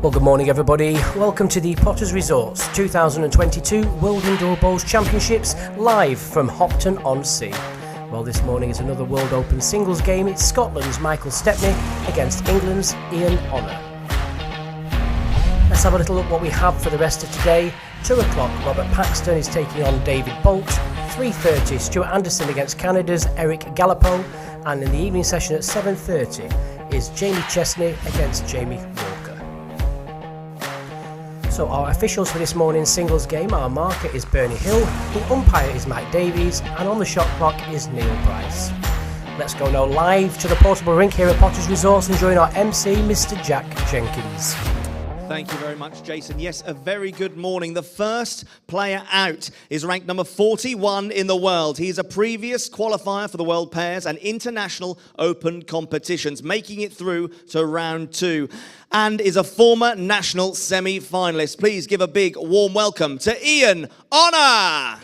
Well, good morning everybody. Welcome to the Potters Resorts 2022 World Indoor Bowls Championships live from Hopton-on-Sea. Well, this morning is another World Open singles game. It's Scotland's Michael Stepney against England's Honnor. Let's have a little look what we have for the rest of today. 2 o'clock, Robert Paxton is taking on David Bolt. 3:30, Stuart Anderson against Canada's Eric Galipeau. And in the evening session at 7:30 is Jamie Chesney against Jamie Walker. So our officials for this morning's singles game, our marker is Bernie Hill, the umpire is Mike Davies, and on the shot clock is Neil Price. Let's go now live to the portable rink here at Potters Resorts and join our MC, Mr. Jack Jenkins. Thank you very much, Jason. Yes, a very good morning. The first player out is ranked number 41 in the world. He is a previous qualifier for the World Pairs and International Open competitions, making it through to round 2, and is a former national semi-finalist. Please give a big warm welcome to Honnor.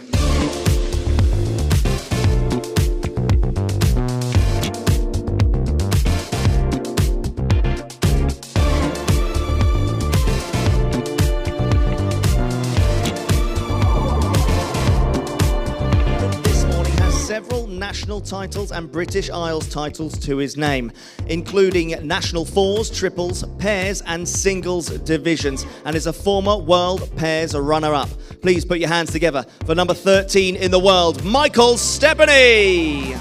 Several national titles and British Isles titles to his name, including national fours, triples, pairs and singles divisions, and is a former World Pairs runner-up. Please put your hands together for number 13 in the world, Michael Stepney.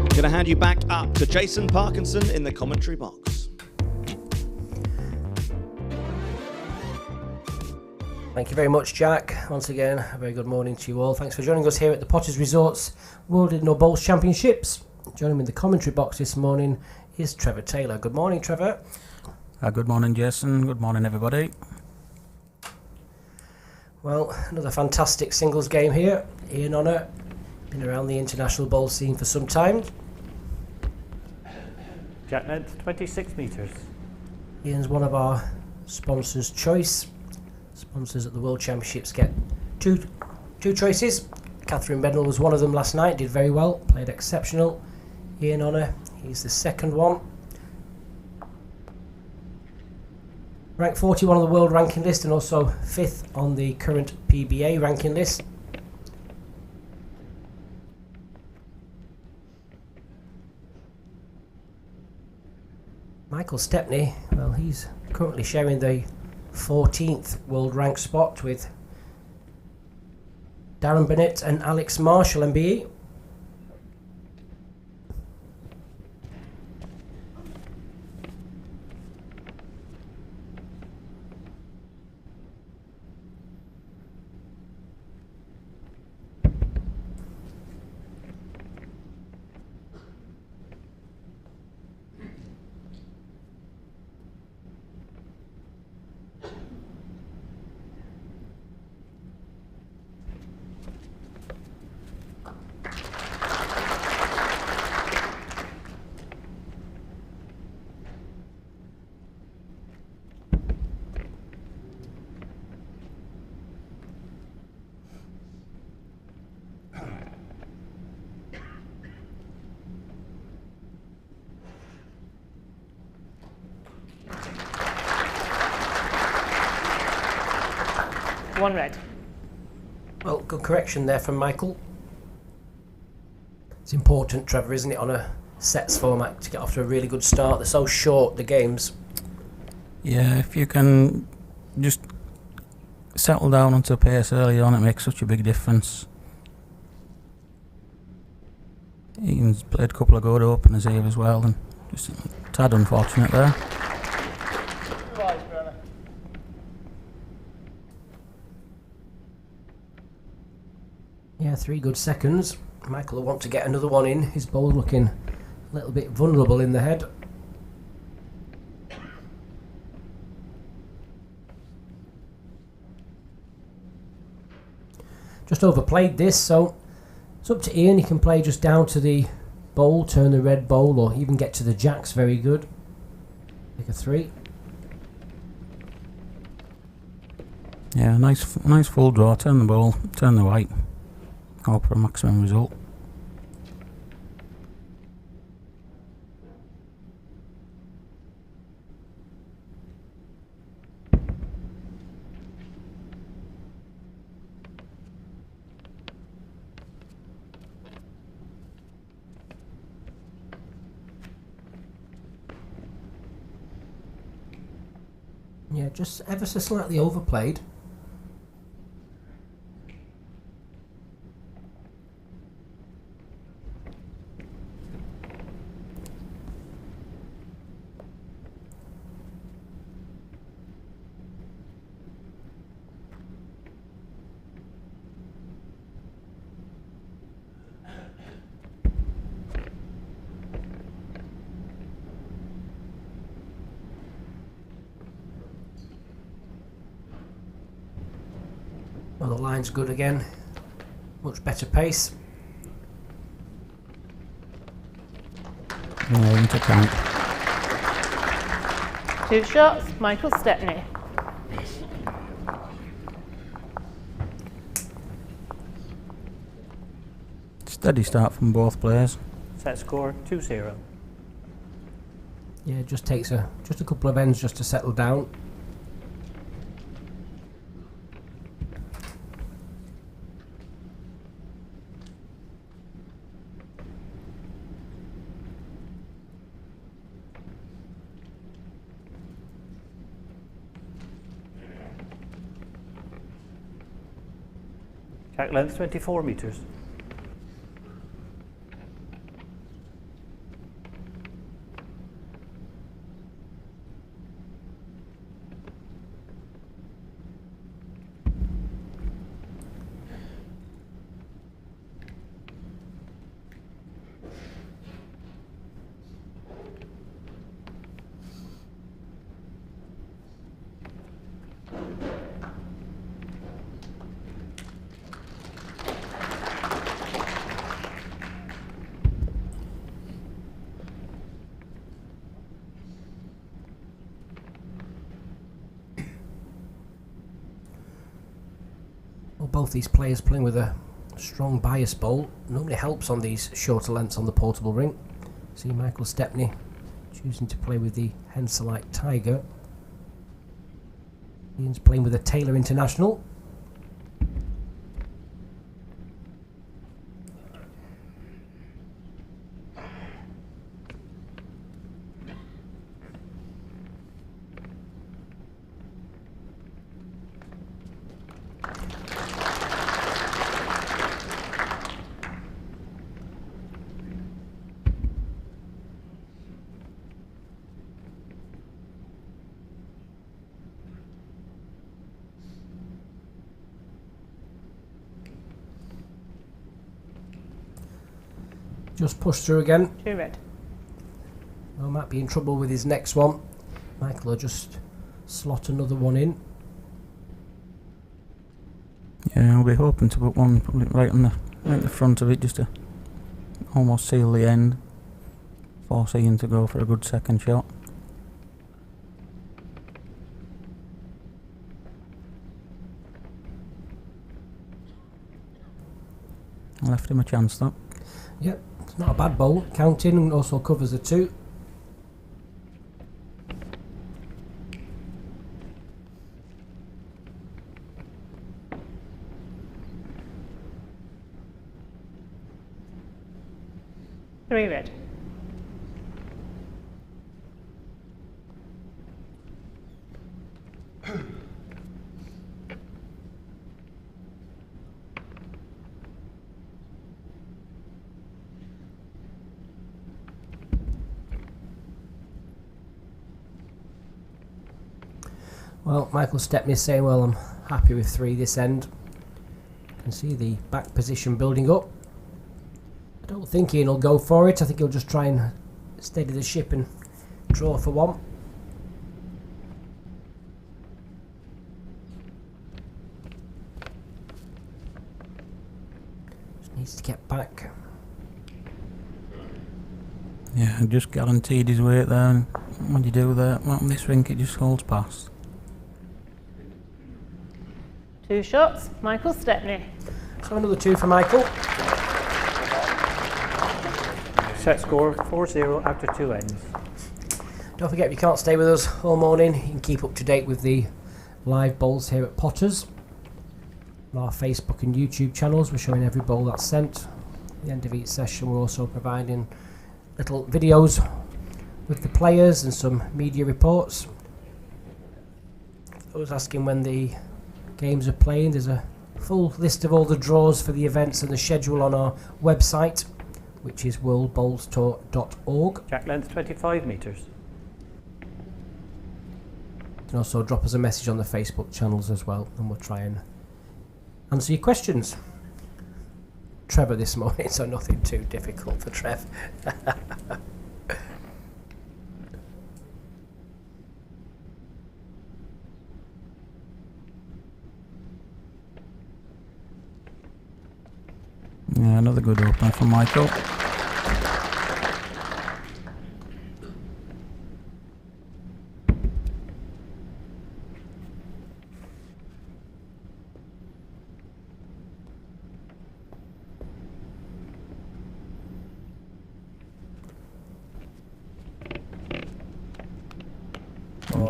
Going to hand you back up to Jason Parkinson in the commentary box. Thank you very much, Jack. Once again, a very good morning to you all. Thanks for joining us here at the Potters Resorts World Indoor Bowls Championships. Joining me in the commentary box this morning is Trevor Taylor. Good morning, Trevor. Good morning, Jason. Good morning, everybody. Well, another fantastic singles game here. Honnor, been around the international bowl scene for some time. Jack length 26 metres. Ian's one of our sponsors' choice. Sponsors at the World Championships get two choices. Catherine Bednall was one of them last night, did very well, played exceptional. Honnor, he's the second one. Ranked 41 on the world ranking list and also 5th on the current PBA ranking list. Michael Stepney, well, he's currently sharing the 14th world rank spot with Darren Bennett and Alex Marshall, MBE. One red. Well, good correction there from Michael. It's important, Trevor, isn't it, on a sets format to get off to a really good start. They're so short, the games. Yeah, if you can just settle down onto pace early on, it makes such a big difference. Ian's played a couple of good openers here as well, and just a tad unfortunate there. Yeah, 3 good seconds. Michael will want to get another one in. His bowl's looking a little bit vulnerable in the head. Just overplayed this, so it's up to Ian. He can play just down to the bowl, turn the red bowl, or even get to the jacks. Very good. Take a 3. Yeah, nice full draw. Turn the ball, turn the white. Hope for a maximum result. Yeah, just ever so slightly overplayed. Well, the line's good again. Much better pace. Yeah, into count. 2 shots, Michael Stepney. Steady start from both players. Set score 2-0. Yeah, it just takes just a couple of ends just to settle down. Track length 24 metres. Well, both these players playing with a strong bias bowl normally helps on these shorter lengths on the portable ring. See Michael Stepney choosing to play with the Henselite Tiger. Ian's playing with a Taylor International. Just pushed through again. 2 red. Well, might be in trouble with his next one. Michael will just slot another one in. Yeah, I'll be hoping to put one probably right at the front of it, just to almost seal the end. Force Ian to go for a good second shot. I left him a chance though. Yep, it's not a bad bowl. Counting and also covers the 2. Three red. Well, Michael Stepney's saying, well, I'm happy with 3 this end. You can see the back position building up. I don't think Ian will go for it. I think he'll just try and steady the ship and draw for 1. Just needs to get back. Yeah, just guaranteed his weight there and When you do that, well, on this rink it just holds past. 2 shots, Michael Stepney. So another 2 for Michael. Set score 4-0 after 2 ends. Don't forget, if you can't stay with us all morning, you can keep up to date with the live bowls here at Potters. On our Facebook and YouTube channels, we're showing every bowl that's sent. At the end of each session, we're also providing little videos with the players and some media reports. I was asking when the games are playing. There's a full list of all the draws for the events and the schedule on our website, which is worldbowlstour.org. Jack length 25 metres. You can also drop us a message on the Facebook channels as well, and we'll try and answer your questions. Trevor this morning, so nothing too difficult for Trev. Yeah, another good opener from Michael.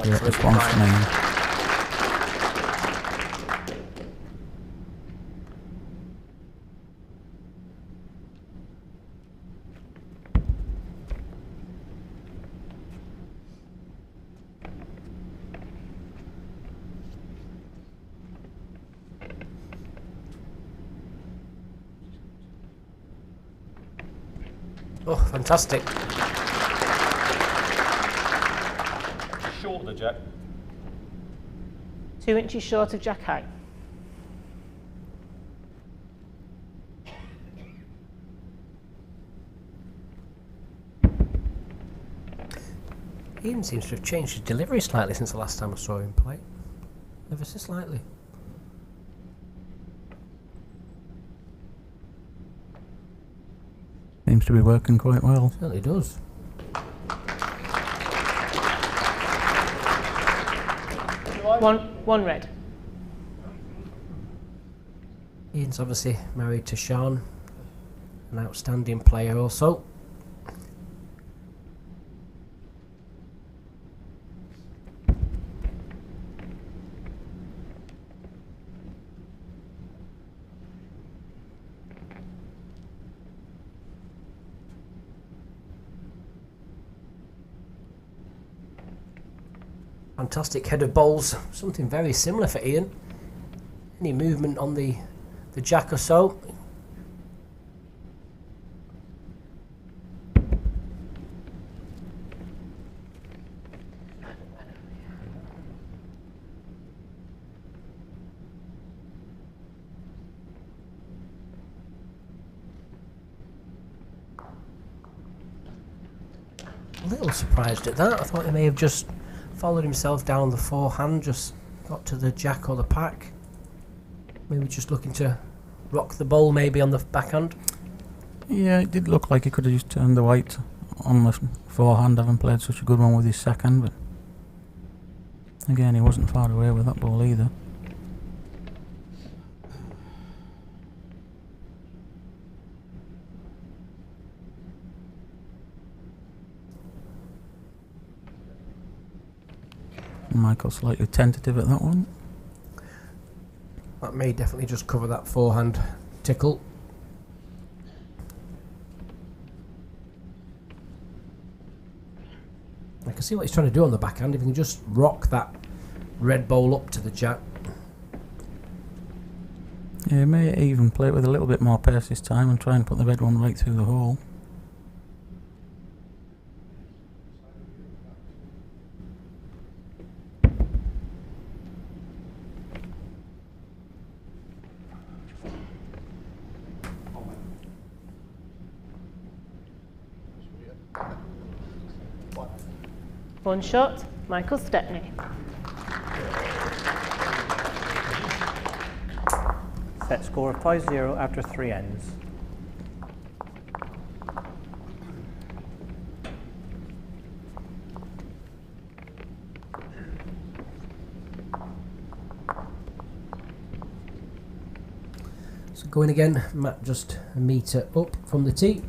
Great response from him. Oh, fantastic. Short of the jack. 2 inches short of jack high. Ian seems to have changed his delivery slightly since the last time I saw him play. Ever so slightly. Seems to be working quite well. Certainly does. One red. Ian's obviously married to Sean, an outstanding player also. Fantastic head of bowls, something very similar for Ian. Any movement on the jack or so? A little surprised at that. I thought he may have just followed himself down the forehand, just got to the jack or the pack. Maybe just looking to rock the bowl maybe on the backhand. Yeah, it did look like he could have just turned the white on the forehand, having played such a good one with his second, but again, he wasn't far away with that ball either. Michael slightly tentative at that one. That may definitely just cover that forehand tickle. I can see what he's trying to do on the backhand. If he can just rock that red bowl up to the jack. Yeah, he may even play it with a little bit more pace this time and try and put the red one right through the hole. One shot, Michael Stepney. Set score 5-0 after 3 ends. So going again, Matt just a metre up from the tee.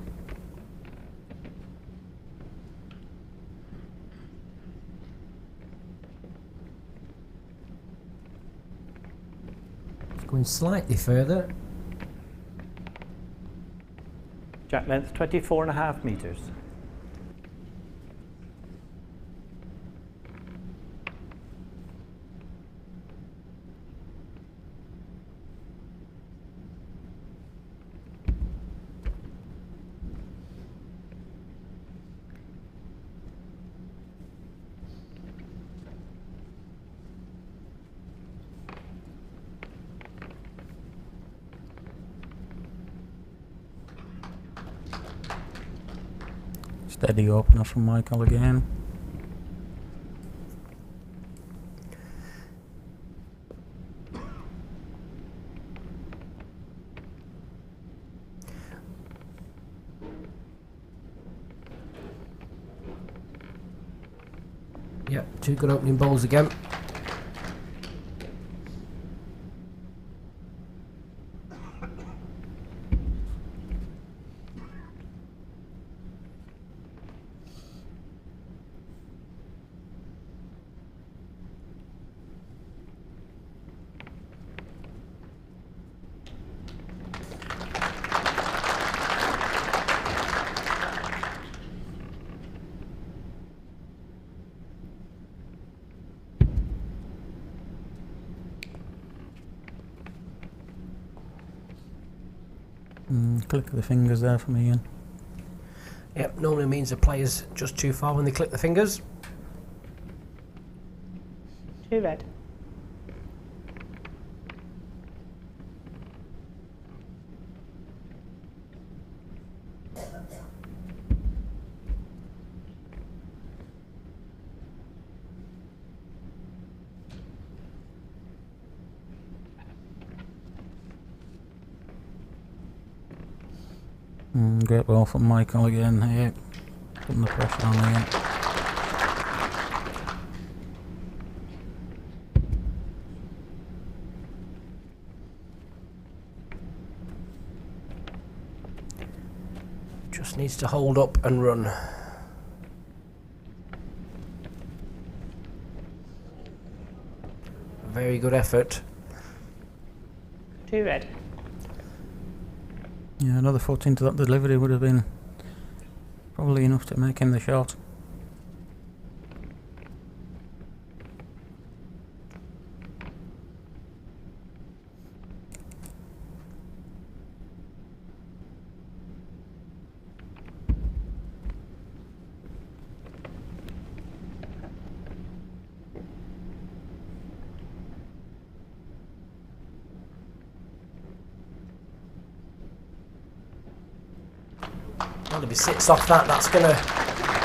Going slightly further. Jack length 24.5 metres. Steady opener from Michael again. Yep, two good opening bowls again. Click of the fingers there from Ian. Yep, normally means the player's just too far when they click the fingers. 2 red. Great ball from Michael again here. Putting the pressure on Ian. Just needs to hold up and run. Very good effort. 2 red. Yeah, another foot into that delivery would have been probably enough to make him the shot. Well, if he sits off that, that's going to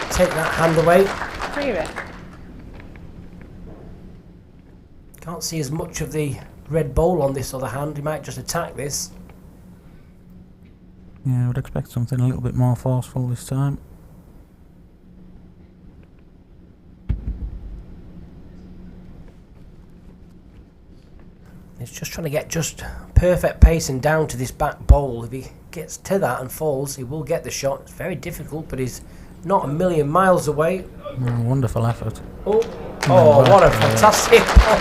take that hand away. 3 red. Can't see as much of the red bowl on this other hand. He might just attack this. Yeah, I would expect something a little bit more forceful this time. He's just trying to get just perfect pacing down to this back bowl. If he gets to that and falls, he will get the shot. It's very difficult, but he's not a million miles away. Wonderful effort. Oh, what a fantastic ball.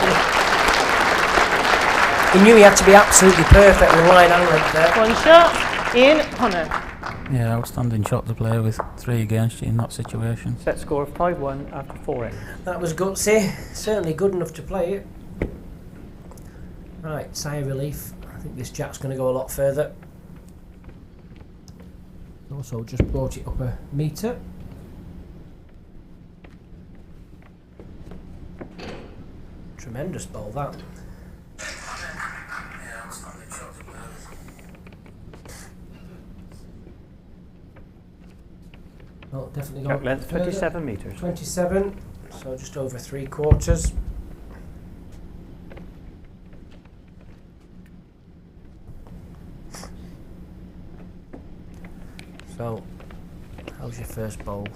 He knew he had to be absolutely perfect with line and length there. 1 shot, Ian Honnor. Yeah, outstanding shot to play with 3 against you in that situation. Set score of 5-1 after 4 ends. That was gutsy. Certainly good enough to play it. Right, sigh of relief. I think this jack's going to go a lot further. Also just brought it up a metre. Tremendous ball that. Well, definitely Jack got length further. 27 metres. 27, so just over 3/4. So, how's your first bowl?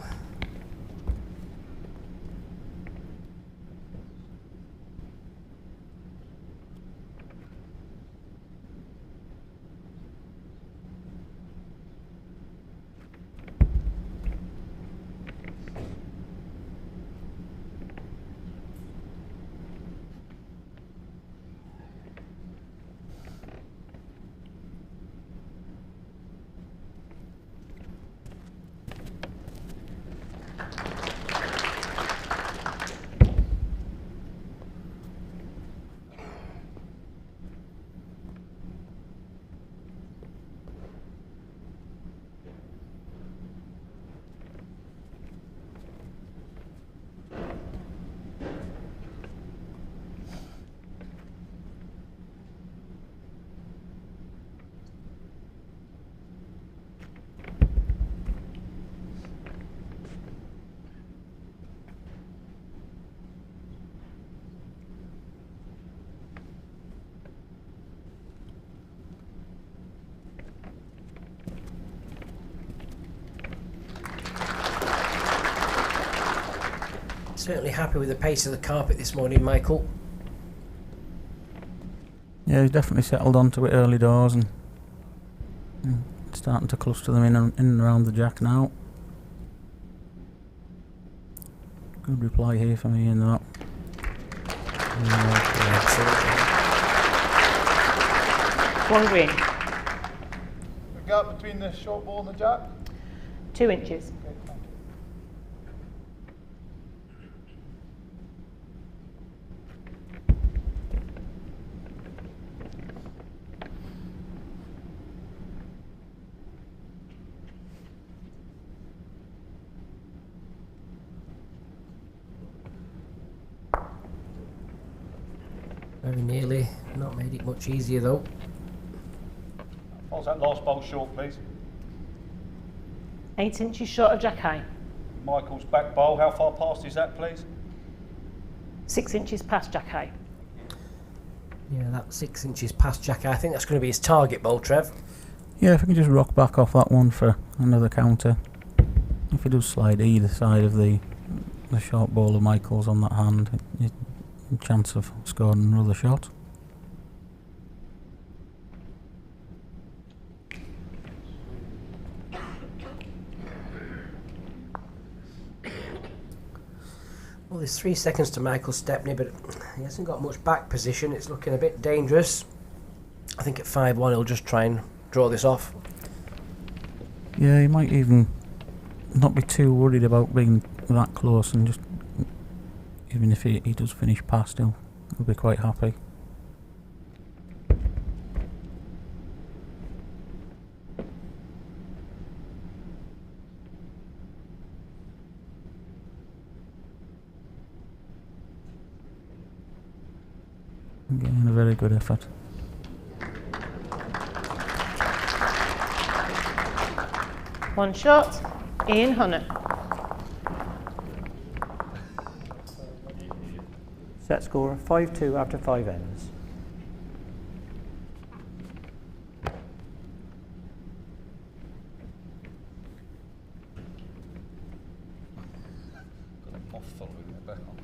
Certainly happy with the pace of the carpet this morning, Michael. Yeah, he's definitely settled onto it early doors and starting to cluster them in and around the jack now. Good reply here for me in that. One green. The gap between the short ball and the jack? 2 inches. Okay, thank you. Very nearly. Not made it much easier though. What's that last bowl short, please? 8 inches short of jack high. Michael's back bowl, how far past is that, please? 6 inches past jack high. Yeah, that's 6 inches past jack. I think that's going to be his target bowl, Trev. Yeah, if we can just rock back off that one for another counter. If he does slide either side of the short ball of Michael's on that hand, a chance of scoring another shot. Well, there's 3 seconds to Michael Stepney, but he hasn't got much back position. It's looking a bit dangerous. I think at 5-1 he'll just try and draw this off. Yeah, he might even not be too worried about being that close, and just even if he does finish past, he'll be quite happy. Again, a very good effort. One shot. Ian Honnor. Set score 5-2 after 5 ends. Got a moth following it back on.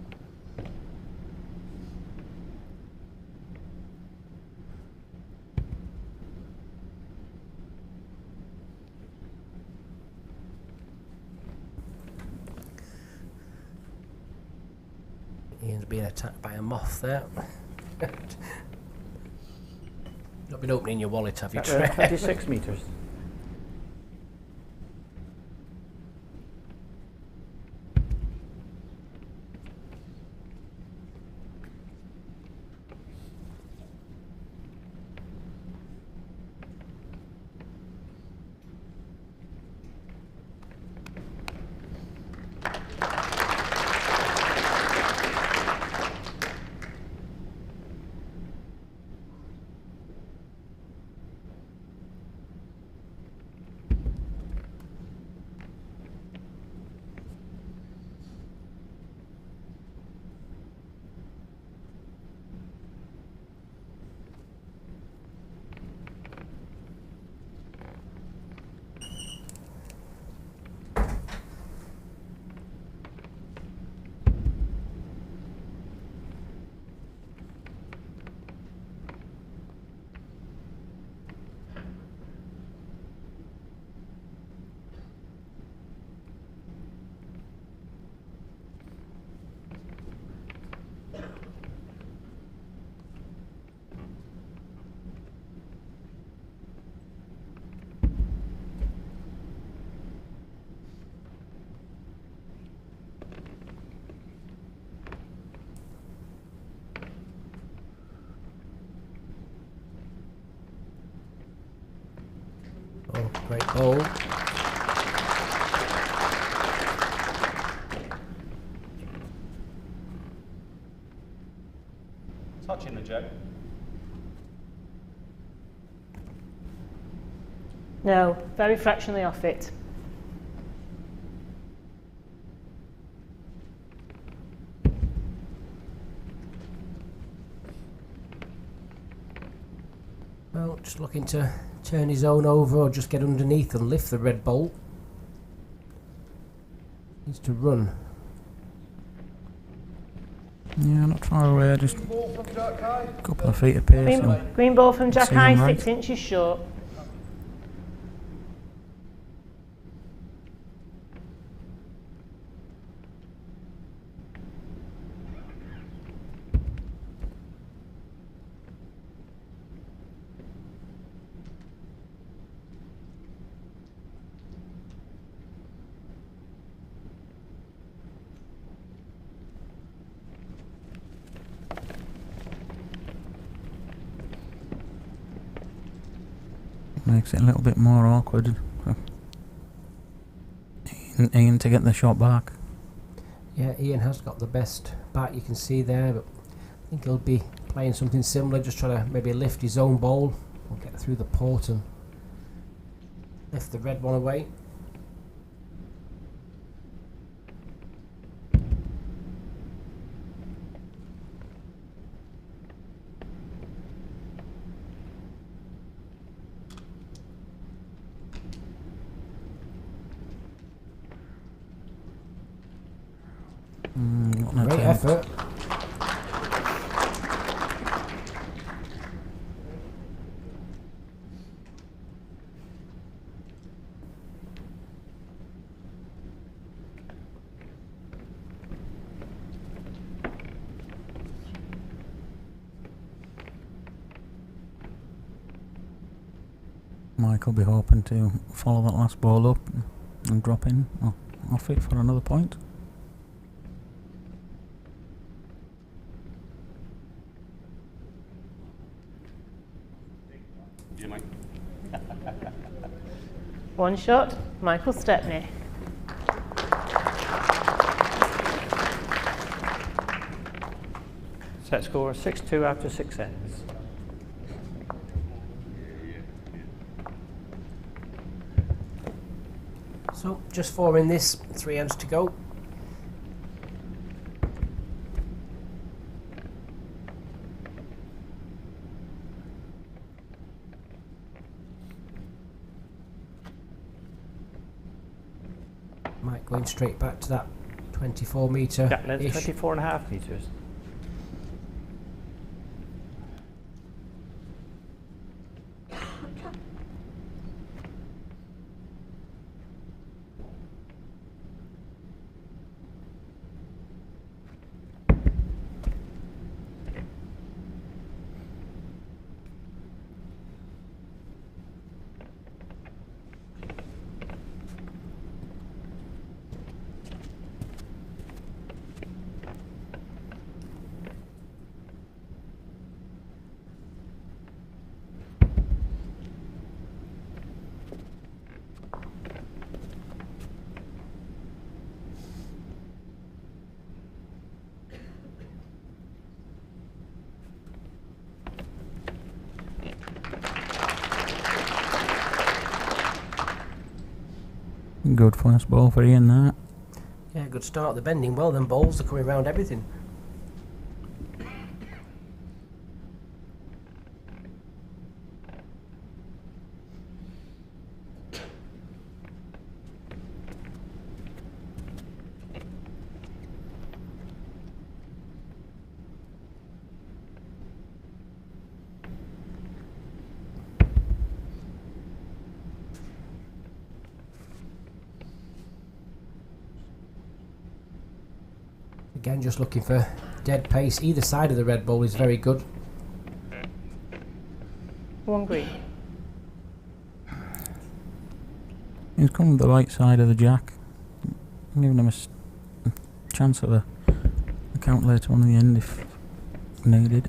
Ian's being attacked by a moth there. Not been opening your wallet, have you, Trev? 26 metres. Oh, great ball. Touching the jack. No, very fractionally off it. Well, just looking to turn his own over or just get underneath and lift the red bolt. Needs to run. Yeah, not far away, just Green ball from Jack High. a couple of feet apace. and Green ball from Jack See High, him right. 6 inches short. Makes it a little bit more awkward for Ian to get the shot back. Yeah, Ian has got the best bat you can see there, but I think he'll be playing something similar, just trying to maybe lift his own ball or get through the port and lift the red one away. What an Great attempt. effort. Mike will be hoping to follow that last ball up and drop in off it for another point. You, mate. One shot, Michael Stepney. Set score 6-2 after 6 ends. So just forming this, 3 ends to go. Mike going straight back to that 24 metre Gap length ish. 24.5 metres. Good first ball for Ian there. Yeah, good start. They're bending well, them balls are coming around everything. Again, just looking for dead pace. Either side of the red ball is very good. One green. He's coming to the right side of the jack, giving him a chance of a count later on in the end if needed.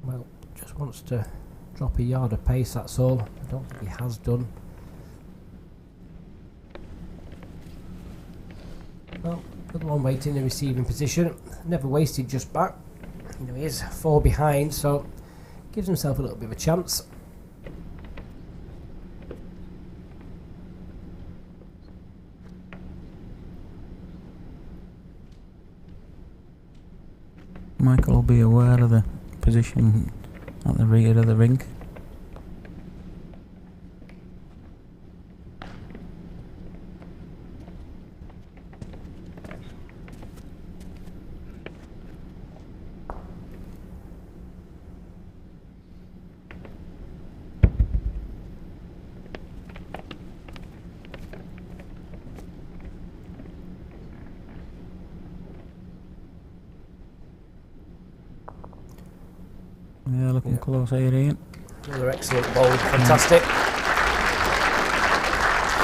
Well, just wants to drop a yard of pace, that's all. I don't think he has done. Well, another one waiting in the receiving position. Never wasted just back. You know, he is 4 behind, so gives himself a little bit of a chance. Michael will be aware of the position at the rear of the rink. Yeah, looking close here, Ian. Another excellent bowl, fantastic.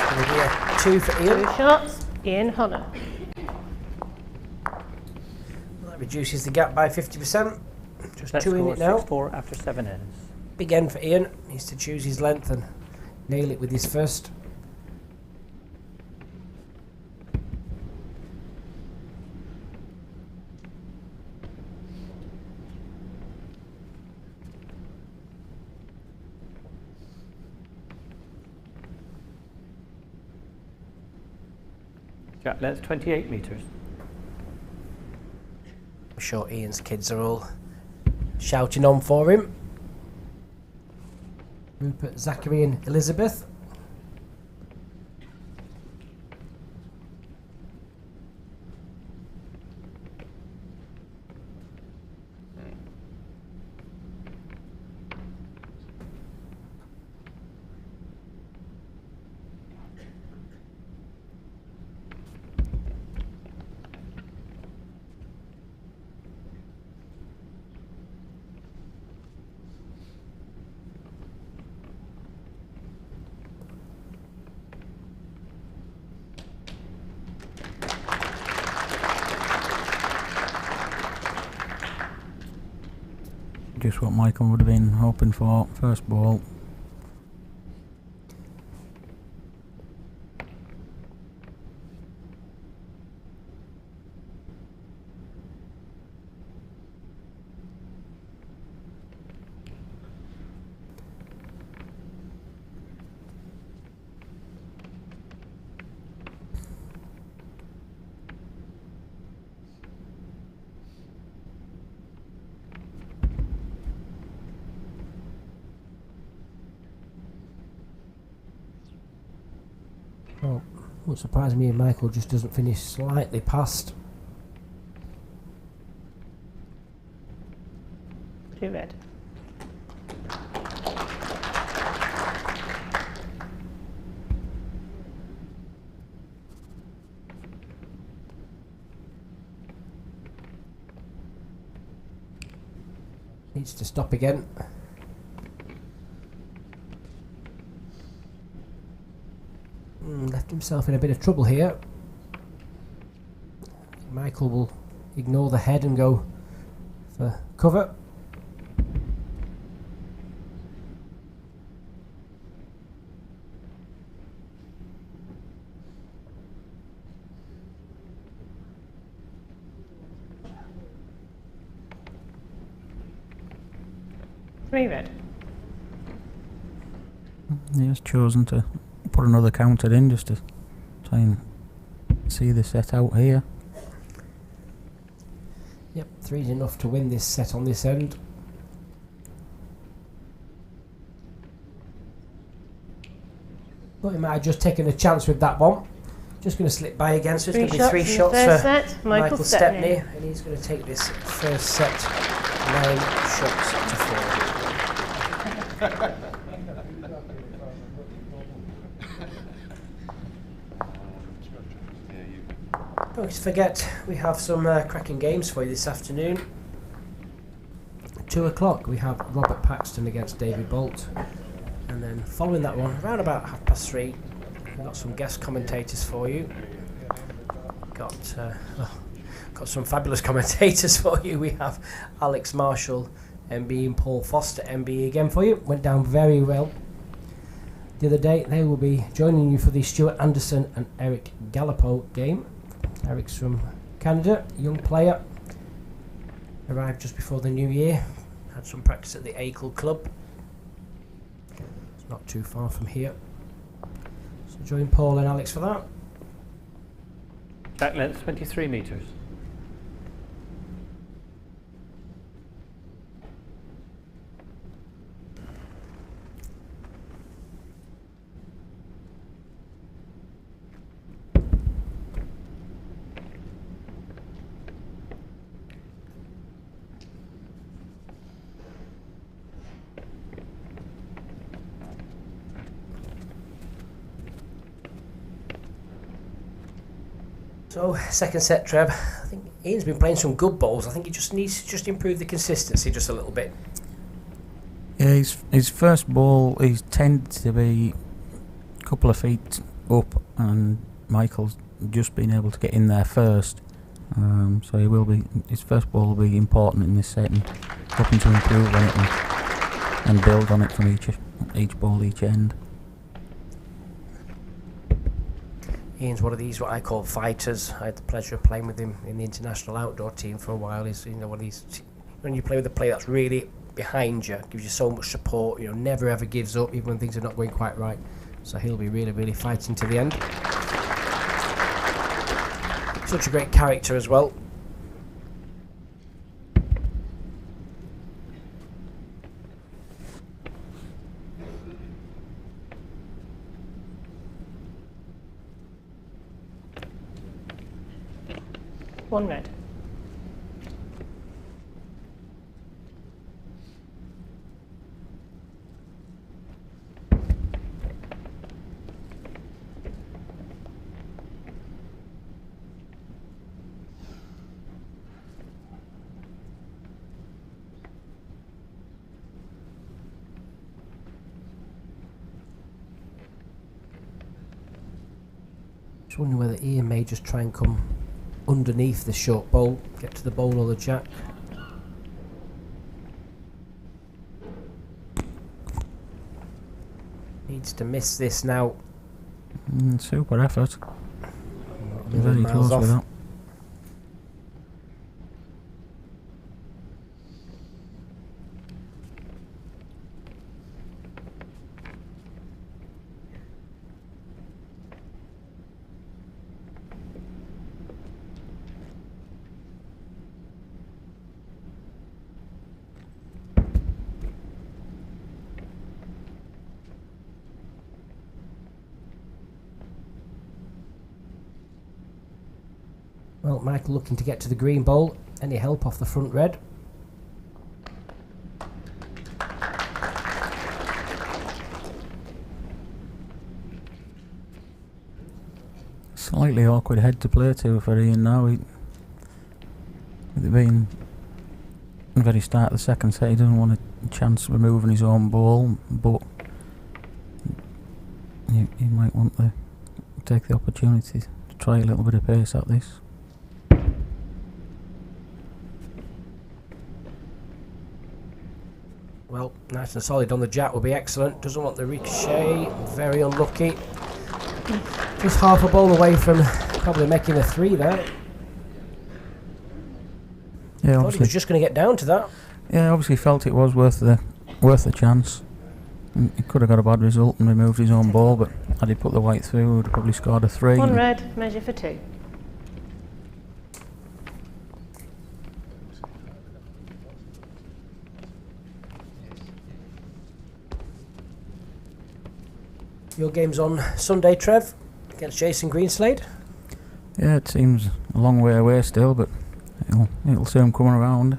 Gonna be a 2 for Two Ian. shots, Ian Honnor. That reduces the gap by 50%. Just Set 2 in score it now. 6-4 after 7 ends. Big end for Ian. Needs to choose his length and nail it with his first. Jack length 28 metres. I'm sure Ian's kids are all shouting on for him. Rupert, Zachary and Elizabeth. Just what Michael would have been hoping for. First ball. Oh, won't surprise me if Michael just doesn't finish slightly past. 2 red. Needs to stop again. Left himself in a bit of trouble here. Michael will ignore the head and go for cover. Three red. He has chosen to put another counter in just to try and see the set out here. Yep, 3's enough to win this set on this end. But he might have just taken a chance with that one. Just going to slip by again, so it's going to be 3 shots in the for first set. Michael Stepney, and he's going to take this first set 9 shots to 4. Don't forget, we have some cracking games for you this afternoon. At 2 o'clock we have Robert Paxton against David Bolt, and then following that one, around about 3:30, we've got some guest commentators for you. Got some fabulous commentators for you. We have Alex Marshall, MBE, and Paul Foster, MBE, again for you. Went down very well the other day. They will be joining you for the Stuart Anderson and Eric Gallipo game. Eric's from Canada, young player, arrived just before the new year, had some practice at the Acle Club. It's not too far from here. So join Paul and Alex for that. Back length 23 metres. So, second set, Trev. I think Ian's been playing some good balls. I think he just needs to just improve the consistency just a little bit. Yeah, his first ball, he's tended to be a couple of feet up, and Michael's just been able to get in there first. So his first ball will be important in this set, and hoping to improve on it and build on it from each ball, each end. Ian's one of these what I call fighters. I had the pleasure of playing with him in the international outdoor team for a while. He's when you play with a player that's really behind you, gives you so much support. Never ever gives up even when things are not going quite right. So he'll be really, really fighting to the end. Such a great character as well. One red. Just wondering whether Ian may just try and come underneath the short bowl, get to the bowl or the jack. Needs to miss this now. Super effort. Very Miles close off. with that. Well, Michael looking to get to the green bowl. Any help off the front red? Slightly awkward head to play to for Ian now. With it being the very start of the second set, he doesn't want a chance of removing his own ball, but he might want to take the opportunity to try a little bit of pace at this. Well, nice and solid on the jack will be excellent. Doesn't want the ricochet. Very unlucky. Just half a ball away from probably making a 3 there. Yeah, Thought he obviously. was just going to get down to that. Yeah, obviously felt it was worth the chance. He could have got a bad result and removed his own ball, but had he put the white through, he would have probably scored a 3. One red, measure for 2. Your game's on Sunday, Trev, against Jason Greenslade. Yeah, it seems a long way away still, but it'll soon come around.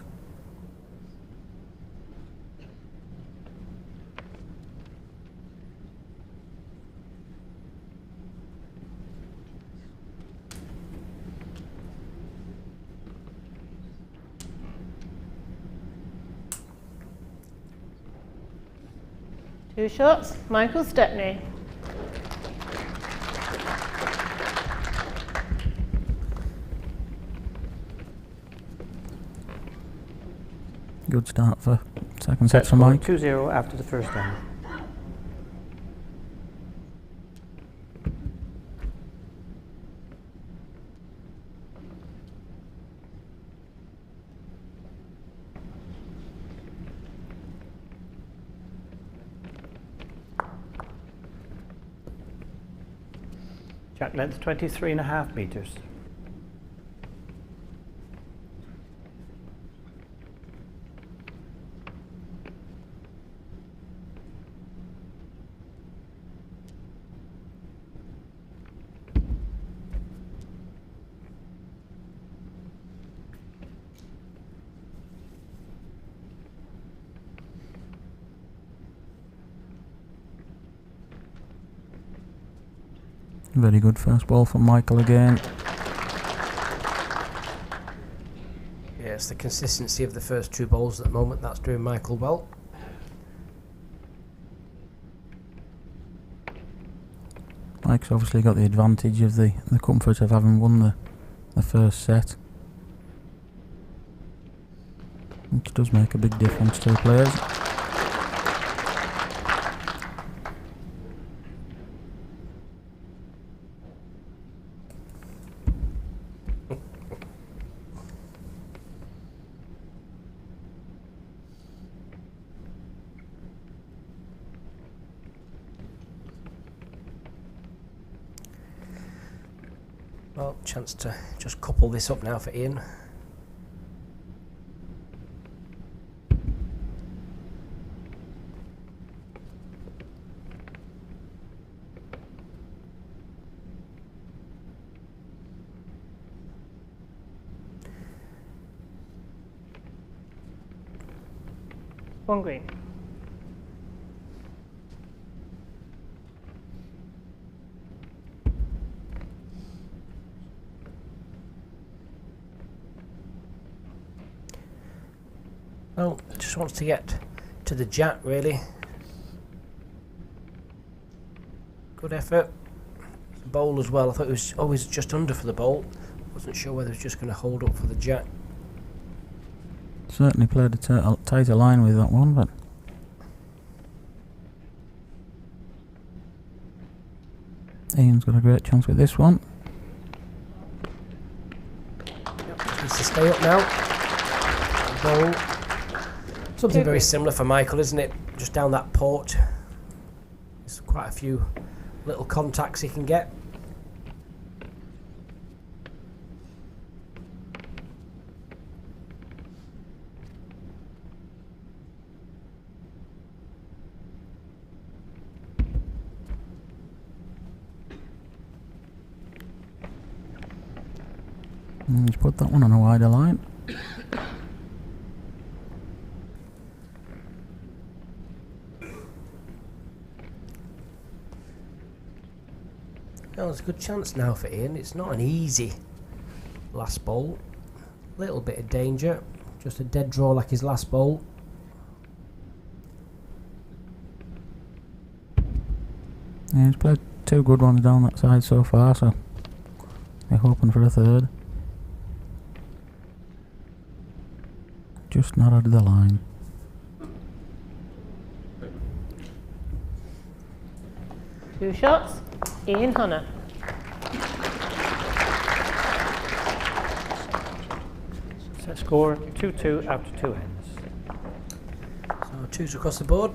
Two shots, Michael Stepney. Good start for second set for Mike. 2-0 after the first end. Jack length 23.5 meters. Very good first ball from Michael again. Yeah, it's the consistency of the first two bowls at the moment that's doing Michael well. Mike's obviously got the advantage of the comfort of having won the first set, which does make a big difference to the players. Well, chance to just couple this up now for Ian. One green. Well, just wants to get to the jack, really. Good effort. The bowl as well. I thought it was always just under for the bowl. Wasn't sure whether it was just going to hold up for the jack. Certainly played a tighter line with that one, but Ian's got a great chance with this one. Yep, needs to stay up now. Bowl. Something very similar for Michael, isn't it? Just down that port. There's quite a few little contacts he can get. And he's put that one on a wider line. Well, there's a good chance now for Ian. It's not an easy last bowl. Little bit of danger. Just a dead draw like his last bowl. Yeah, he's played two good ones down that side so far, so they're hoping for a third. Just not out of the line. Two shots. Ian Honnor. Set score 2-2 after 2 ends. So twos across the board.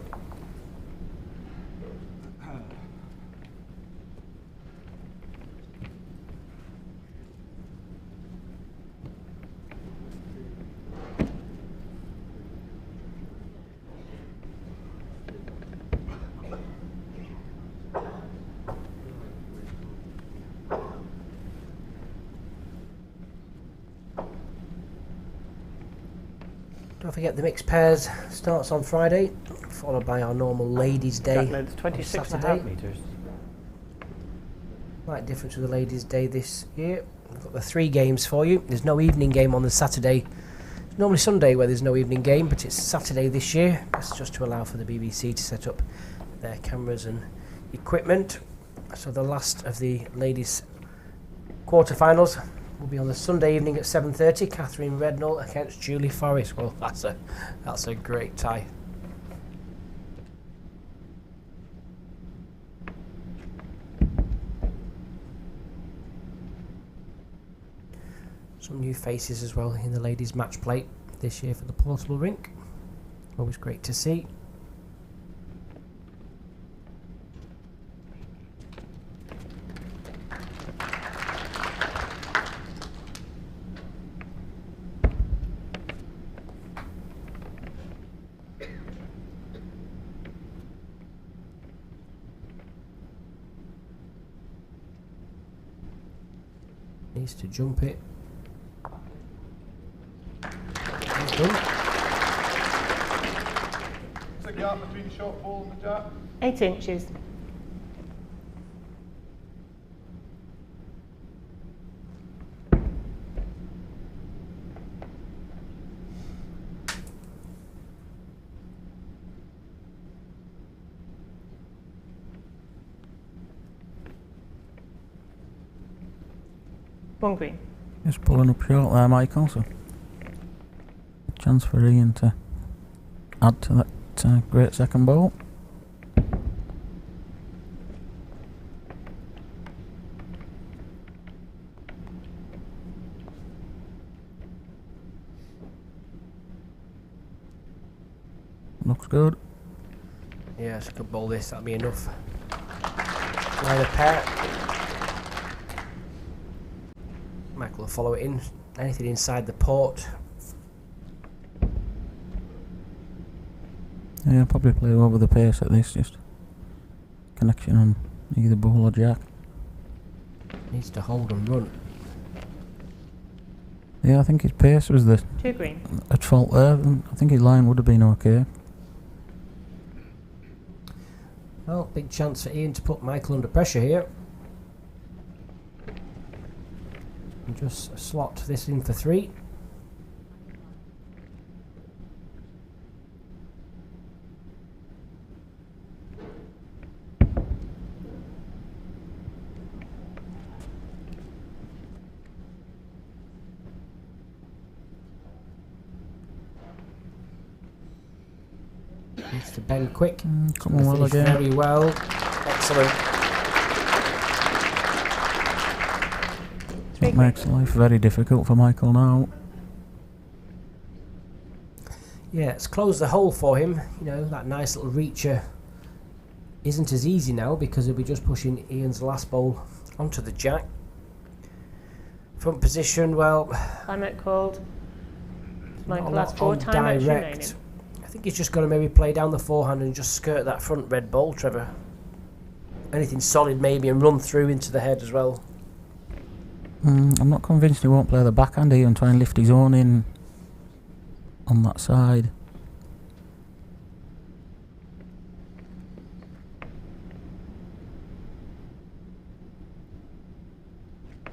Don't forget the mixed pairs starts on Friday, followed by our normal Ladies' Day It's on 26.5 Saturday. metres. Quite different to the Ladies' Day this year. We've got the 3 games for you. There's no evening game on the Saturday. It's normally Sunday where there's no evening game, but it's Saturday this year. That's just to allow for the BBC to set up their cameras and equipment. So the last of the ladies' quarterfinals will be on the Sunday evening at 7:30. Catherine Redknall against Julie Forrest. Well, that's a great tie. Some new faces as well in the ladies' match play this year for the portable rink. Always great to see. Needs to jump it. He's done. What's the gap between the short ball and the jack? 8 inches. One green. Just pulling up short there, Michael. So chance for Ian to add to that great second ball. Looks good. Yeah, so I could bowl this, that'll be enough. Line a pair. Michael will follow it in. Anything inside the port. Yeah, probably play over the pace at this, just connection on either ball or jack. Needs to hold and run. Yeah, I think his pace was Two green. at fault there. And I think his line would have been okay. Well, big chance for Ian to put Michael under pressure here. And just slot this in for 3. Needs to bend quick. Come on, well Finished again. very well. Excellent. Three That green. makes life very difficult for Michael now. Yeah, it's closed the hole for him. You know, that nice little reacher isn't as easy now because he'll be just pushing Ian's last bowl onto the jack. Front position, well, Climate called. not a Michael lot has 4 on timeouts remaining. direct. I think he's just got to maybe play down the forehand and just skirt that front red ball, Trevor. Anything solid maybe and run through into the head as well. I'm not convinced he won't play the backhand here and try and lift his own in on that side.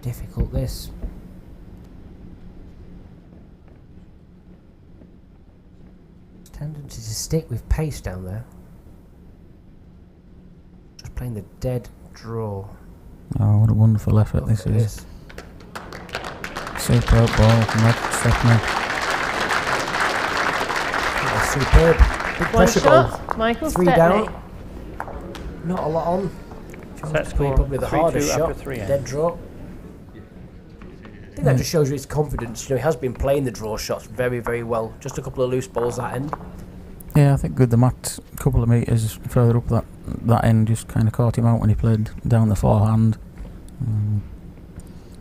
Difficult this. Tendency to stick with pace down there. Just playing the dead draw. Oh, what a wonderful effort this Look at is. Superb ball from Stepney. Oh, superb. Big One pressure ball. shot. Michael 3 Stepney. down. Not a lot on. Set score Probably the 3-2 hardest after shot. 3 Dead draw. I think that just shows you his confidence. You know, he has been playing the draw shots very, very well. Just a couple of loose balls that end. Yeah, I think good. The mat a couple of metres further up that end just kind of caught him out when he played down the forehand.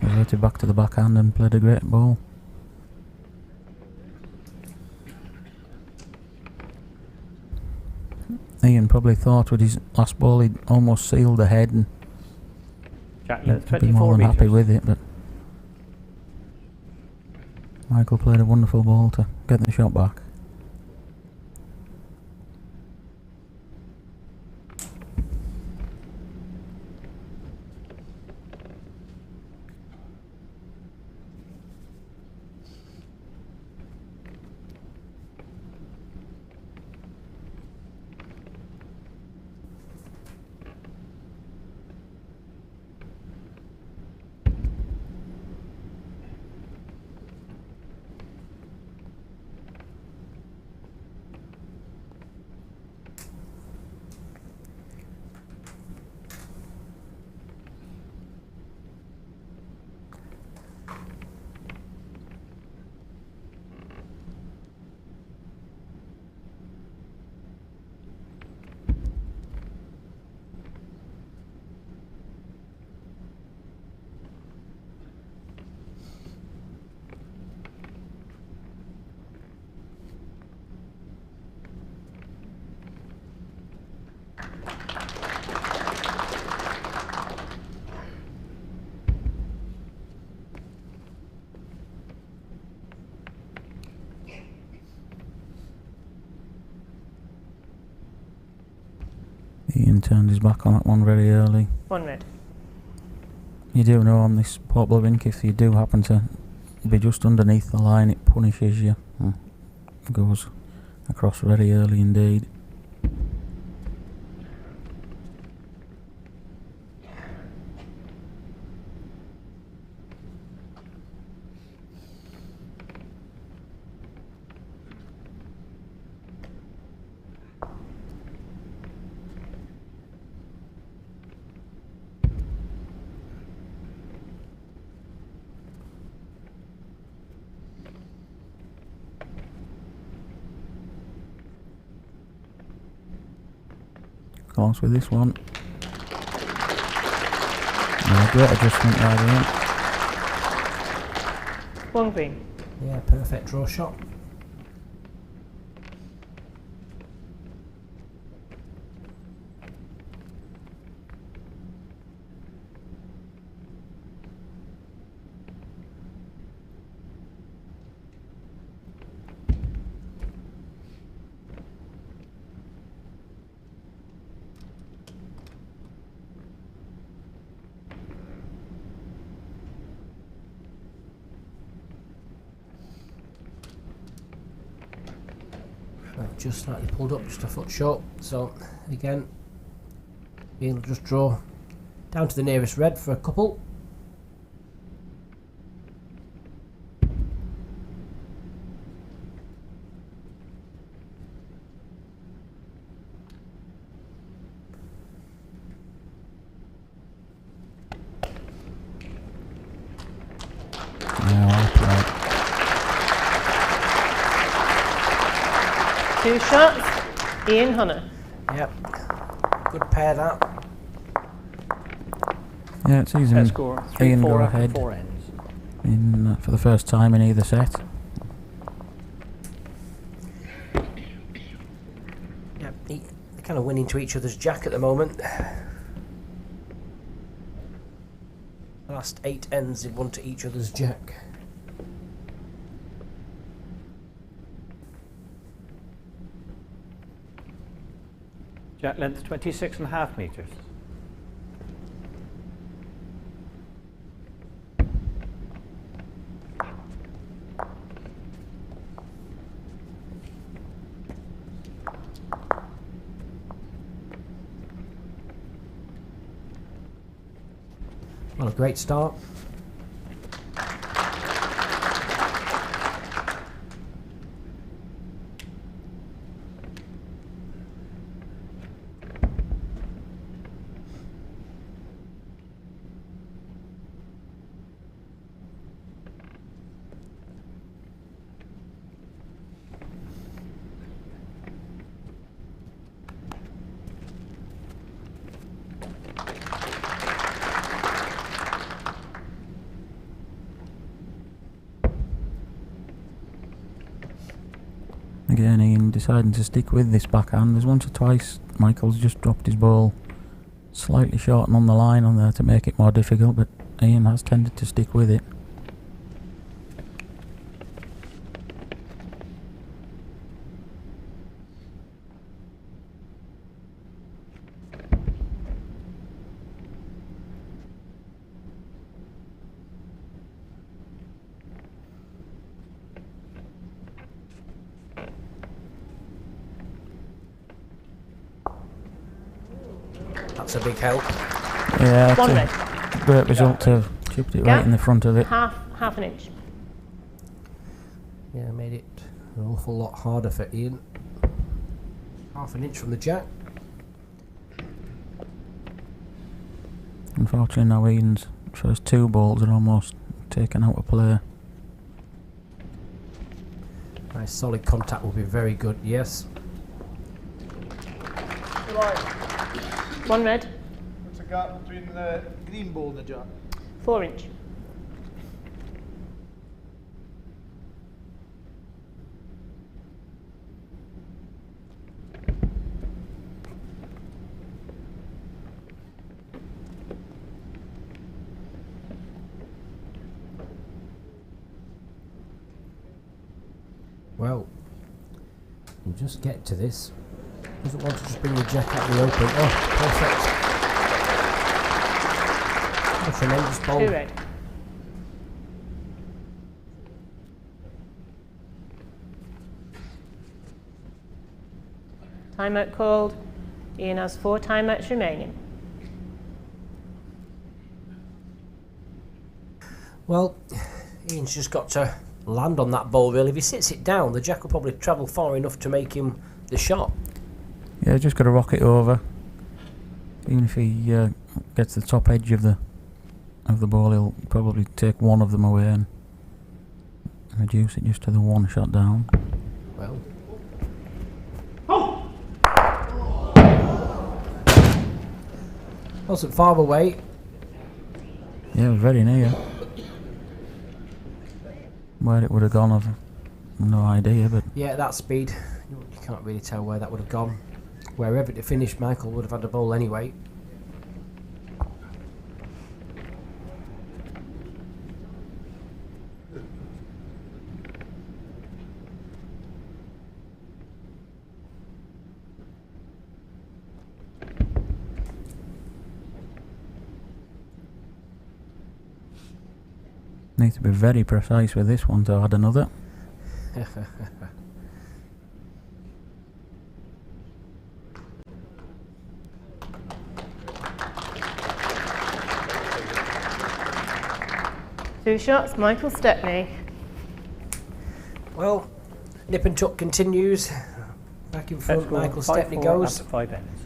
Reverted back to the backhand and played a great ball. Ian probably thought with his last ball he'd almost sealed the head and Jack, he'd be 24 more than happy metres. with it, but Michael played a wonderful ball to get the shot back. Ian turned his back on that one very early. 1 red. You do know on this Portable rink, if you do happen to be just underneath the line, it punishes you. Goes across very early indeed. Close with this one. Yeah, great adjustment right there. 1 green. Yeah, perfect draw shot. Right, just slightly pulled up, just a foot short. So again, he'll just draw down to the nearest red for a couple. Yeah, right. 2 shots. Ian Honnor. Yep, good pair that. Yeah, it's easy. Set score Ian 3-4 go after ahead 4 ends. for the first time in either set. Yep, they're kind of winning to each other's jack at the moment. Last 8 ends, they've won to each other's jack. Jack length 26.5 metres. Well, a great start. Again, Ian deciding to stick with this backhand. There's once or twice Michael's just dropped his ball slightly short and on the line on there to make it more difficult, but Ian has tended to stick with it. That's a big help. Yeah, 1 it's red. a great result to have chipped it Yeah. right in the front of it. Half an inch. Yeah, made it an awful lot harder for Ian. Half an inch from the jack. Unfortunately now Ian's first 2 balls are almost taken out of play. Nice solid contact will be very good, yes. 1 red. What's the gap between the green ball and the jack? 4 inch. Well, we'll just get to this. Doesn't want to just bring the jack out the open. Oh, perfect. A tremendous bowl. 2 red. Timeout called. Ian has 4 timeouts remaining. Well, Ian's just got to land on that ball really. If he sits it down, the jack will probably travel far enough to make him the shot. Yeah, just got to rock it over. Even if he gets the top edge of the ball, he'll probably take one of them away and reduce it just to the 1 shot down. Well, Wasn't far away. Yeah, it was very near. Where it would have gone, I've no idea, but Yeah, at that speed, you can't really tell where that would have gone. Wherever it finished, Michael would have had the ball anyway. need to be very precise with this one to add another. Two shots, Michael Stepney. Well, nip and tuck continues. Back in front, Michael Stepney goes. After 5 ends.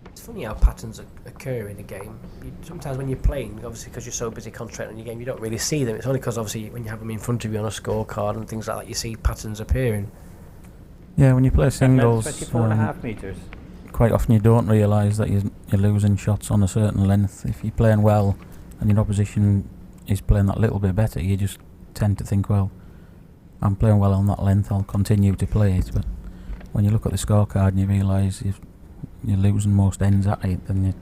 It's funny how patterns occur in a game. Sometimes when you're playing, obviously because you're so busy concentrating on your game, you don't really see them. It's only because obviously when you have them in front of you on a scorecard and things like that, you see patterns appearing. Yeah, when you play singles, 24.5 metres. quite often you don't realise that you're losing shots on a certain length. If you're playing well and your opposition is playing that little bit better, you just tend to think, well, I'm playing well on that length, I'll continue to play it. But when you look at the scorecard and you realise you're losing most ends at it, then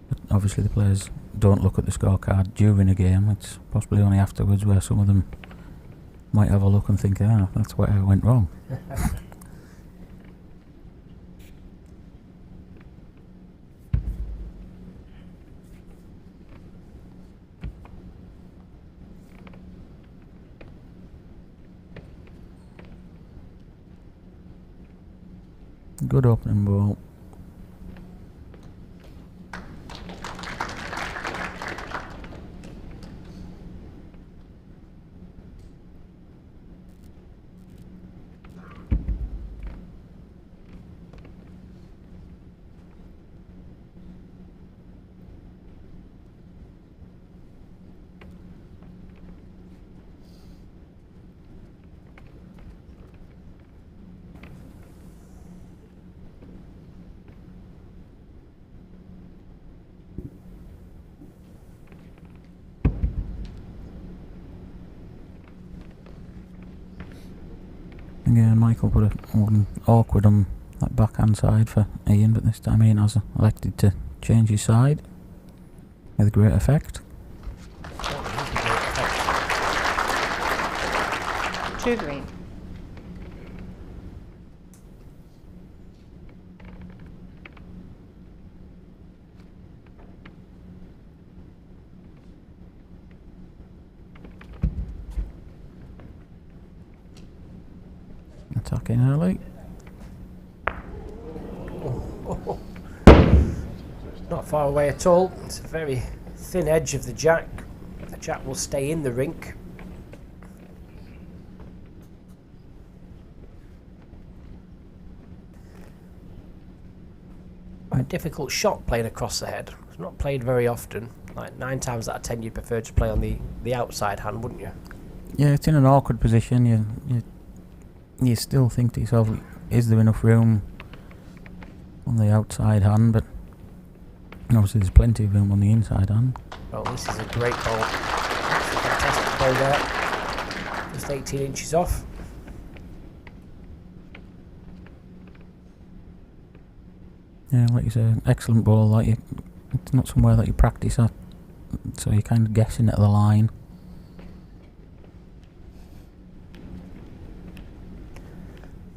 but obviously the players don't look at the scorecard during a game. It's possibly only afterwards where some of them might have a look and think, that's where I went wrong. Good opening ball. Again, Michael put one awkward on that backhand side for Ian, but this time Ian has elected to change his side with great effect. Two green. Attacking early. Not far away at all. It's a very thin edge of the jack. The jack will stay in the rink. Quite a difficult shot playing across the head. It's not played very often. Like 9 times out of 10 you'd prefer to play on the outside hand, wouldn't you? Yeah, it's in an awkward position. You still think to yourself, is there enough room on the outside hand? But obviously there's plenty of room on the inside hand. Well, this is a great ball. That's a fantastic ball there. Just 18 inches off. Yeah, like you say, excellent ball. Like it's not somewhere that you practice at, so you're kind of guessing at the line.